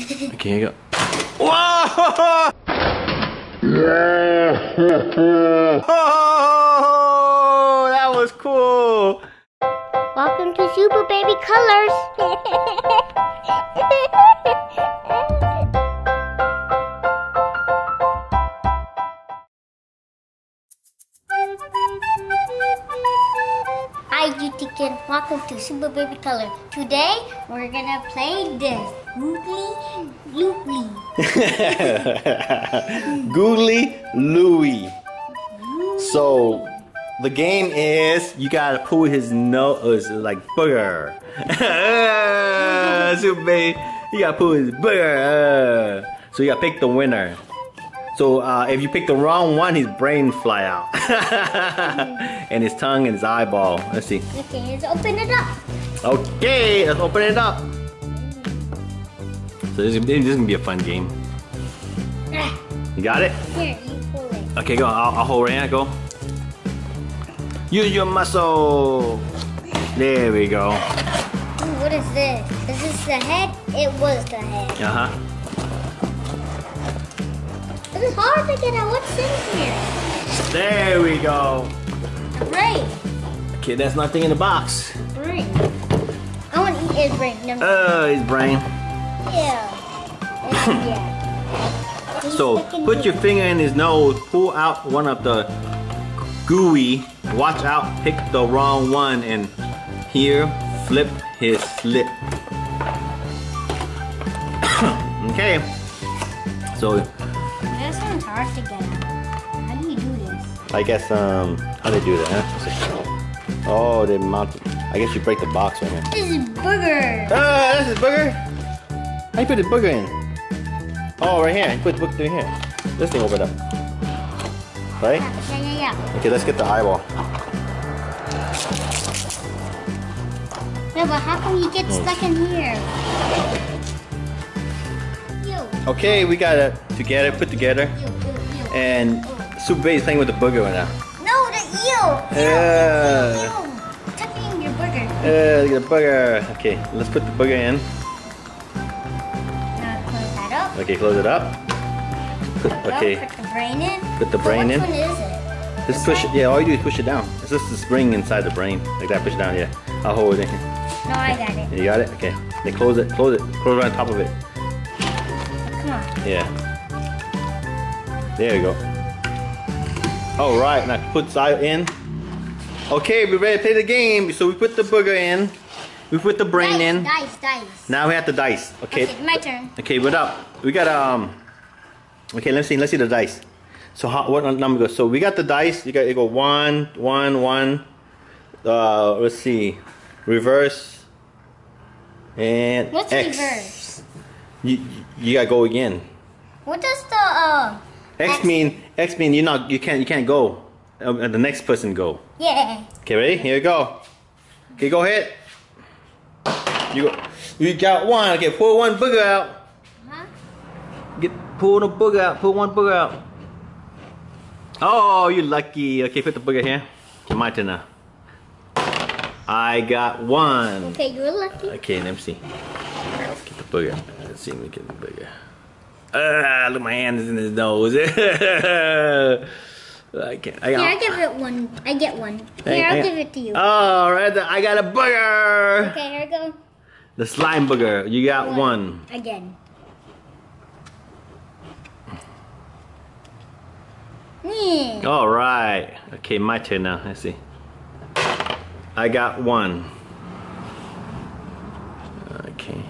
Okay, here you go. Whoa! Oh, that was cool. Welcome to SuperBaby Colors. Hi, YouTube. Welcome to SuperBaby Colors. Today we're gonna play this Gooey Louie. Gooey Louie. So the game is you gotta pull his nose like booger. Super baby, you gotta pull his booger. So you gotta pick the winner. So if you pick the wrong one, his brain fly out, and his tongue and his eyeball. Let's see. Okay, let's open it up. Okay, let's open it up. So this is gonna be a fun game. You got it? Here, you pull it. Okay, go. I'll hold right hand. Go. Use your muscle. There we go. Ooh, what is this? Is this the head? It was the head. Uh-huh. It's hard to get out. What's in here? There we go. A brain. Okay, there's nothing in the box. Brain. I want to eat his brain. No. His brain. Yeah. Yeah. So, put your finger in his nose, pull out one of the gooey. Watch out, pick the wrong one, and here, flip his lip. Okay. So, This one's hard to get out. How do you do this? I guess, how do they do that, huh? Oh, they mount it. I guess you break the box right here. This is booger. This is booger? How you put the booger in? Oh, right here. You put the booger in here. This thing open up. Right? Yeah. Okay, let's get the eyeball. Yeah, but how come you get stuck in here? Okay, we got it together, put together. And Super Baby's playing with the booger right now. No, the eel. Touching your booger. Look at the booger. Okay, let's put the booger in. Now close that up. Okay, close it up. Okay. Put the brain in. Put the brain in. Which one is it? Just push it. Yeah, all you do is push it down. It's just the spring inside the brain. Like that, push it down, yeah. I'll hold it in. No, I got it. You got it? Okay. Then close it. Close it. Close right on top of it. Come on. Yeah. There you go. Alright, now put side in. Okay, we're ready to play the game. So we put the booger in. We put the brain in. Dice. Now we have the dice. Okay. My turn. Okay, what up? We got okay, let's see the dice. So what number goes? So we got the dice. You go 1, 1, 1. Let's see. Reverse. And What's X. reverse? You gotta go again. What does the X mean you can't go. The next person go. Yeah. Okay, ready? Here you go. Okay, go ahead. You got one. Okay, pull one booger out. Huh? Pull the booger out. Pull one booger out. Oh, you lucky. Okay, put the booger here. Okay, my turn now. I got one. Okay, you're lucky. Okay, let me see. Get the booger. Let's see if we get the booger. Look, my hand is in his nose. I can't. Here, I give it one. I get one. Here, I'll give it to you. Oh, right there. I got a booger. Okay, here I go. The slime booger. You got one. Again. All right. Okay, my turn now. Let's see. I got one. Okay.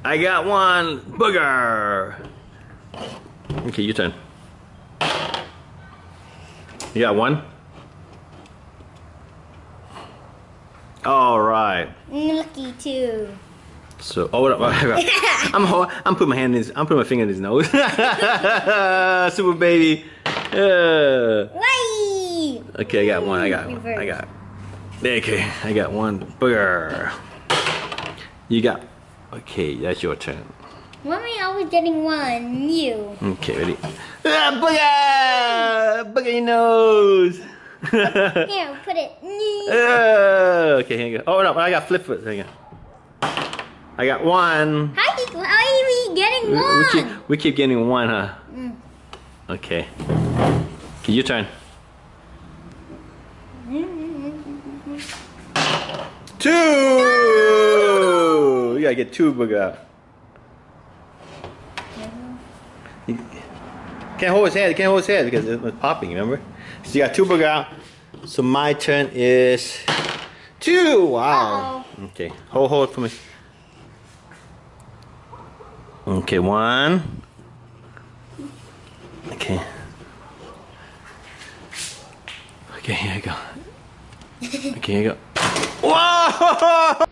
I got one booger. Okay, your turn. You got one? All right. Lucky too. So, I'm putting my hand in his, I'm putting my finger in his nose. Super baby. Why? Okay, I got one. I got. Okay, I got one booger. You got. Okay, that's your turn. Why am I always getting one? You. Okay, ready? Booger! Booger your nose! Here, put it. Okay, here you go. Oh no, I got flip foot. There you go. I got one. How do keep getting one. We keep getting one, huh? Okay. Okay, your turn. 2! You gotta get 2 booger out. You can't hold his head. You can't hold his head because it's popping, remember? So you got 2 booger out. So my turn is 2. Wow. Okay. Hold it for me. Okay, 1. Okay. Okay, here you go. Okay, here you go. Whoa!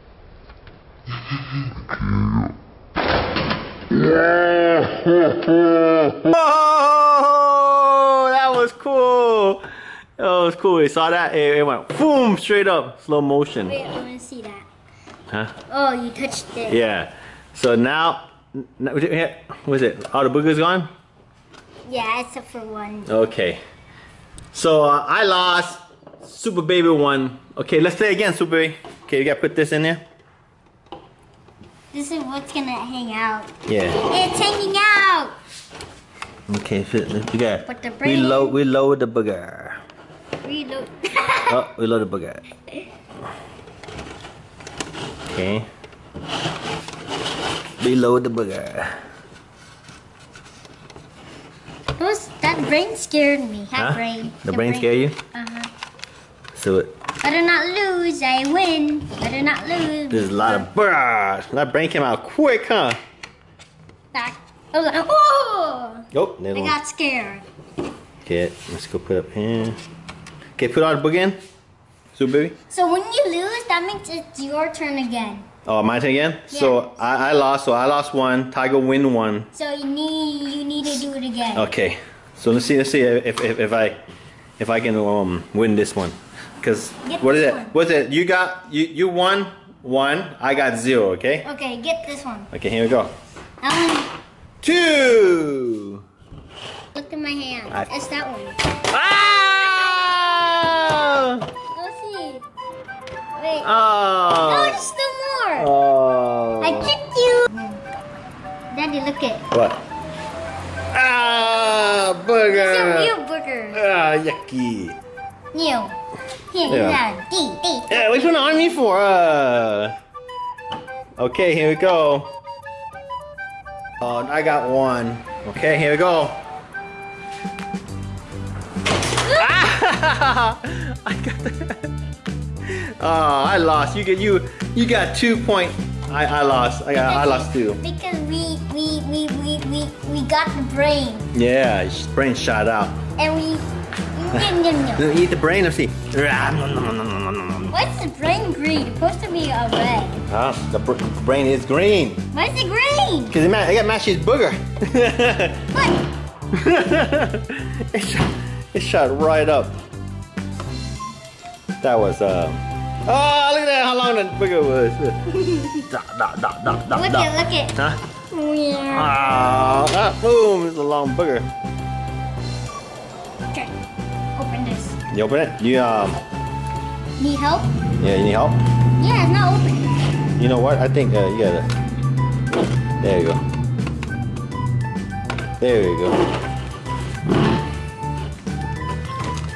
Whoa! That was cool. That was cool. You saw that? It went boom, straight up, slow motion. Wait, I want to see that. Huh? Oh, you touched it. Yeah. So now, what is it? All the boogers gone? Yeah, except for one. Okay. So I lost. Super Baby won. Okay, let's play again, Super Baby. Okay, you gotta put this in there. This is what's gonna hang out. Yeah. It's hanging out. Okay, so you got. Put the brain. Reload the booger. Reload. Oh, reload the booger. Okay. Reload the booger. That brain scared me. That Huh? brain. The brain scared you? Uh-huh. So Better not lose, I win. Better not lose. there's a lot of burrs. That brain came out quick, huh? Back. I was like, oh! Oh, I got scared. Okay, let's go put up here. Okay, put all the booger in. Super Baby. So when you lose, that means it's your turn again. Oh, my turn again? Yeah. So I lost. So I lost 1. Tiger win 1. So you need to do it again. Okay. So let's see if I can win this one. Because what is it? one. What's it? You won 1. I got 0. Okay. Okay, get this one. Okay, here we go. That one. 2. Look at my hand. It's that one. Ah! Go see. Wait. Oh. No, there's still more. Oh. I tricked you. Daddy, look it. What? Ah, booger. It's a real booger. Ah, yucky. New. Here, Yeah. D. Yeah, what you put on me for? Okay, here we go. Oh, I got 1. Okay, here we go. Ah! I got that. Oh, I lost. You got 2 points. I lost. I lost 2. Because we got the brain. Yeah, his brain shot out. And we Eat the brain and see. What's the brain green? It's supposed to be a red. Huh? The brain is green. Why is it green? Because it got Mashy's booger. What? it shot right up. That was oh, look at that! How long that booger was. Look it. Huh? Yeah. Boom! It's a long booger. Okay. Open this. You open it? You Need help? Yeah, you need help? Yeah, it's not open. You know what? I think you gotta. There you go. There you go.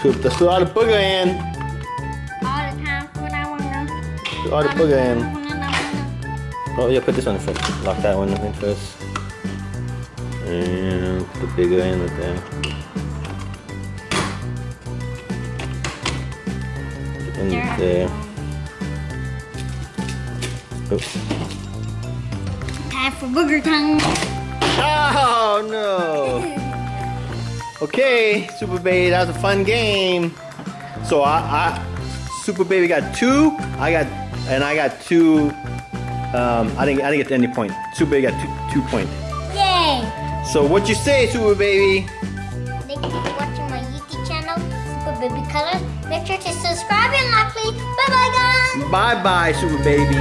Let's put all the booger in. All the time. What I wanna. Put all the booger in. Oh yeah, put this one first. Lock that one in first. And put the bigger in right there. In there. Oh. Time for booger tongue. Oh no! Okay, Super Baby, that was a fun game. So Super Baby got 2. I got 2. I didn't get any point. Super Baby got 2 points. Yay! So what you say, Super Baby? Thank you for watching my YouTube channel, SuperBaby Colors. Make sure to subscribe and like, please. Bye bye, guys. Bye bye, Super Baby.